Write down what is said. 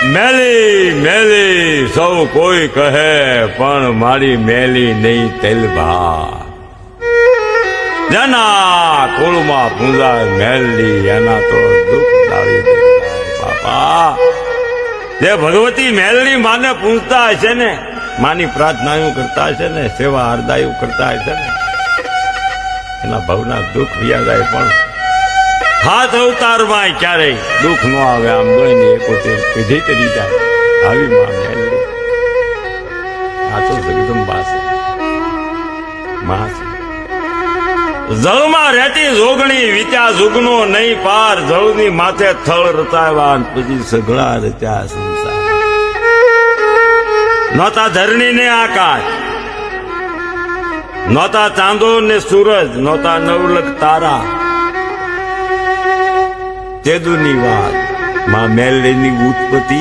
મેલી મેલી સૌ કોઈ કહે પણ મારી મેલી નહીં તેલભા જેના કુળમાં પૂંજાય મેલી એના તો દુઃખ દાળી બાપા જે ભગવતી મેલની માને પૂંજતા હશે ને માની પ્રાર્થનાઓ કરતા હશે ને સેવા હરદાયું કરતા હશે ને એના ભવના દુઃખ વ્યા જાય પણ હાથ અવતારમાં ક્યારેય દુઃખ ન આવે આમ જોઈને 71 પેઢી તરી જાય આવી માં મેલની આ તો જગદંબા છે માં છે જળમાં રહેતી જોગણી વિત્યા જુગનો નહીં પાર જળની માથે થળ રચાવ્યા પછી સઘળા રચ્યા સંસાર નહોતા ધરણી ને આકાશ નહોતા ચાંદો ને સૂરજ નહોતા નવલખ તારા તેદુની વાત માં મેલડીની ઉત્પત્તિ